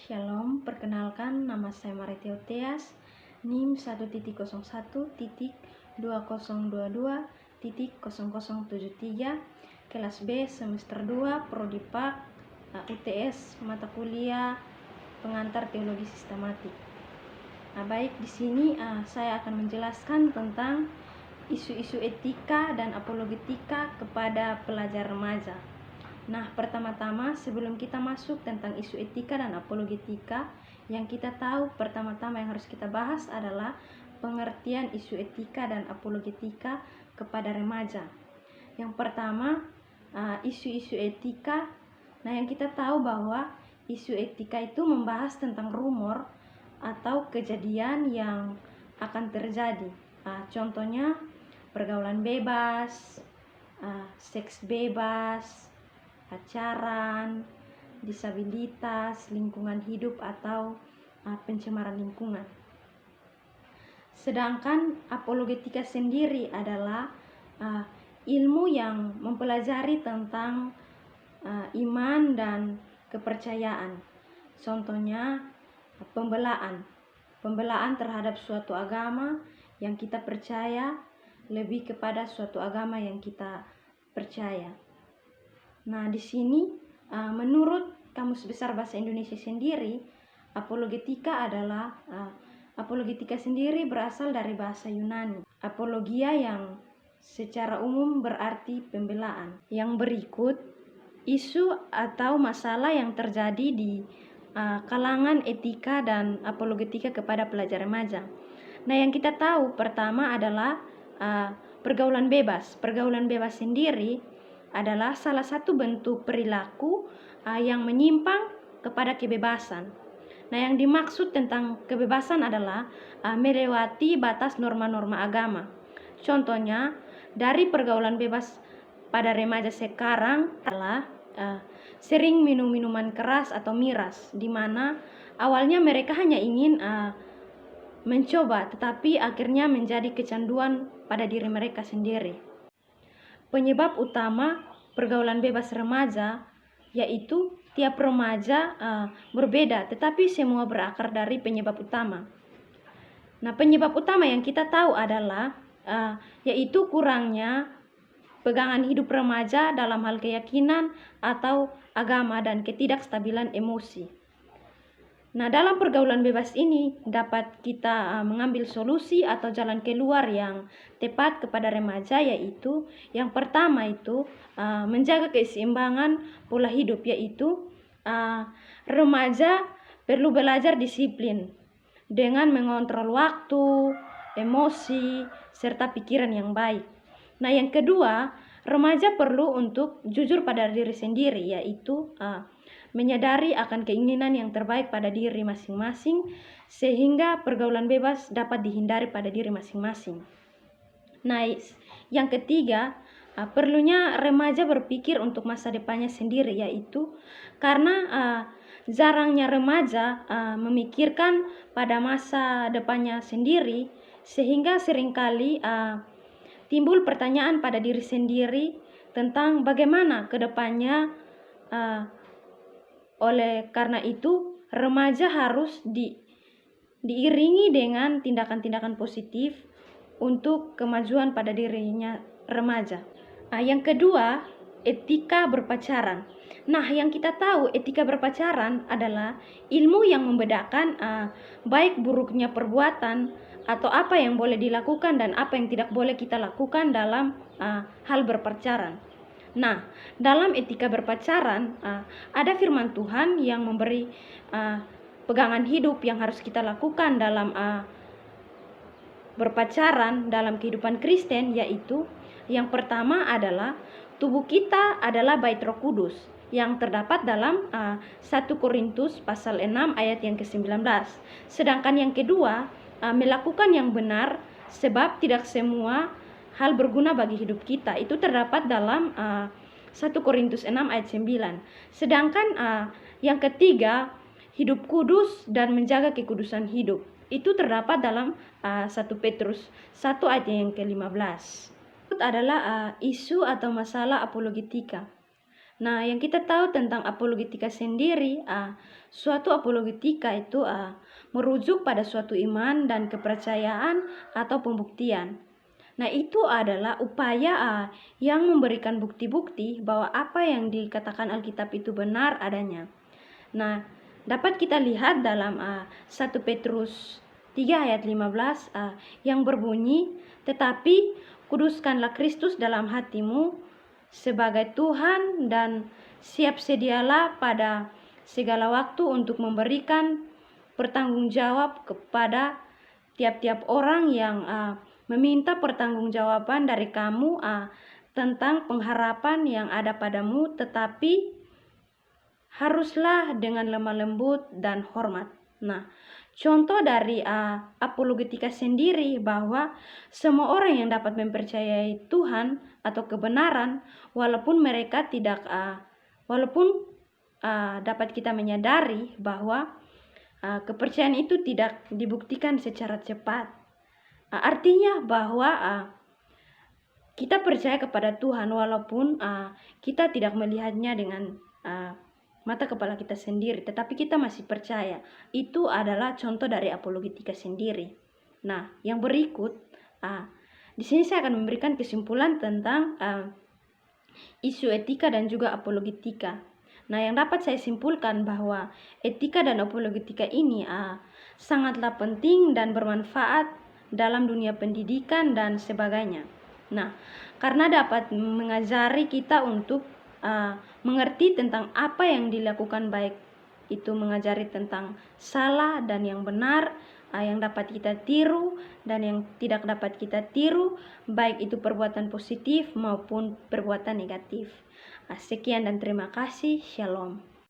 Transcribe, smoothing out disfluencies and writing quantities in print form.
Shalom, perkenalkan nama saya Maritia Oteas, NIM 1.2022.0073, kelas B semester 2, Prodi Pak, UTS, mata kuliah pengantar teologi sistematik. Baik, di sini saya akan menjelaskan tentang isu-isu etika dan apologetika kepada pelajar remaja. Nah, pertama-tama sebelum kita masuk tentang isu etika dan apologetika, yang kita tahu pertama-tama yang harus kita bahas adalah pengertian isu etika dan apologetika kepada remaja. Yang pertama, isu-isu etika. Nah, yang kita tahu bahwa isu etika itu membahas tentang rumor atau kejadian yang akan terjadi. Contohnya pergaulan bebas, seks bebas, pacaran, disabilitas, lingkungan hidup atau pencemaran lingkungan. Sedangkan apologetika sendiri adalah ilmu yang mempelajari tentang iman dan kepercayaan. Contohnya pembelaan terhadap suatu agama yang kita percaya lebih kepada suatu agama yang kita percaya. Nah, di sini menurut Kamus Besar Bahasa Indonesia sendiri, apologetika sendiri berasal dari bahasa Yunani. Apologia yang secara umum berarti pembelaan. Yang berikut isu atau masalah yang terjadi di kalangan etika dan apologetika kepada pelajar remaja. Nah, yang kita tahu pertama adalah pergaulan bebas. Pergaulan bebas sendiri adalah salah satu bentuk perilaku yang menyimpang kepada kebebasan. Nah, yang dimaksud tentang kebebasan adalah melewati batas norma-norma agama. Contohnya, dari pergaulan bebas pada remaja sekarang adalah sering minum minuman keras atau miras, di mana awalnya mereka hanya ingin mencoba, tetapi akhirnya menjadi kecanduan pada diri mereka sendiri. Penyebab utama pergaulan bebas remaja yaitu tiap remaja berbeda, tetapi semua berakar dari penyebab utama. Nah, penyebab utama yang kita tahu adalah yaitu kurangnya pegangan hidup remaja dalam hal keyakinan atau agama dan ketidakstabilan emosi. Nah, dalam pergaulan bebas ini dapat kita mengambil solusi atau jalan keluar yang tepat kepada remaja, yaitu yang pertama itu menjaga keseimbangan pola hidup, yaitu remaja perlu belajar disiplin dengan mengontrol waktu, emosi, serta pikiran yang baik. Nah, yang kedua, remaja perlu untuk jujur pada diri sendiri, yaitu menyadari akan keinginan yang terbaik pada diri masing-masing, sehingga pergaulan bebas dapat dihindari pada diri masing-masing. Nah, yang ketiga, perlunya remaja berpikir untuk masa depannya sendiri, yaitu karena jarangnya remaja memikirkan pada masa depannya sendiri, sehingga seringkali timbul pertanyaan pada diri sendiri tentang bagaimana ke depannya. Oleh karena itu, remaja harus diiringi dengan tindakan-tindakan positif untuk kemajuan pada dirinya remaja. Yang kedua, etika berpacaran. Nah, yang kita tahu etika berpacaran adalah ilmu yang membedakan baik buruknya perbuatan atau apa yang boleh dilakukan dan apa yang tidak boleh kita lakukan dalam hal berpacaran. Nah, dalam etika berpacaran ada firman Tuhan yang memberi pegangan hidup yang harus kita lakukan dalam berpacaran dalam kehidupan Kristen, yaitu yang pertama adalah tubuh kita adalah bait Roh Kudus yang terdapat dalam 1 Korintus pasal 6 ayat yang ke-19. Sedangkan yang kedua, melakukan yang benar sebab tidak semua hal berguna bagi hidup kita, itu terdapat dalam 1 Korintus 6 ayat 9. Sedangkan yang ketiga, hidup kudus dan menjaga kekudusan hidup, itu terdapat dalam 1 Petrus 1 ayat yang ke-15. Itu adalah isu atau masalah apologetika. Nah, yang kita tahu tentang apologetika sendiri, suatu apologetika itu merujuk pada suatu iman dan kepercayaan atau pembuktian. Nah, itu adalah upaya yang memberikan bukti-bukti bahwa apa yang dikatakan Alkitab itu benar adanya. Nah, dapat kita lihat dalam 1 Petrus 3 ayat 15 yang berbunyi, "Tetapi kuduskanlah Kristus dalam hatimu sebagai Tuhan dan siap sedialah pada segala waktu untuk memberikan pertanggungjawab kepada tiap-tiap orang yang meminta pertanggungjawaban dari kamu tentang pengharapan yang ada padamu, tetapi haruslah dengan lemah lembut dan hormat." Nah, contoh dari apologetika sendiri bahwa semua orang yang dapat mempercayai Tuhan atau kebenaran, walaupun mereka tidak, dapat kita menyadari bahwa kepercayaan itu tidak dibuktikan secara cepat. Artinya bahwa kita percaya kepada Tuhan walaupun kita tidak melihatnya dengan mata kepala kita sendiri, tetapi kita masih percaya. Itu adalah contoh dari apologetika sendiri. Nah, yang berikut, di sini saya akan memberikan kesimpulan tentang isu etika dan juga apologetika. Nah, yang dapat saya simpulkan bahwa etika dan apologetika ini sangatlah penting dan bermanfaat dalam dunia pendidikan dan sebagainya. Nah, karena dapat mengajari kita untuk mengerti tentang apa yang dilakukan, baik itu mengajari tentang salah dan yang benar, yang dapat kita tiru dan yang tidak dapat kita tiru, baik itu perbuatan positif maupun perbuatan negatif. Sekian dan terima kasih. Shalom.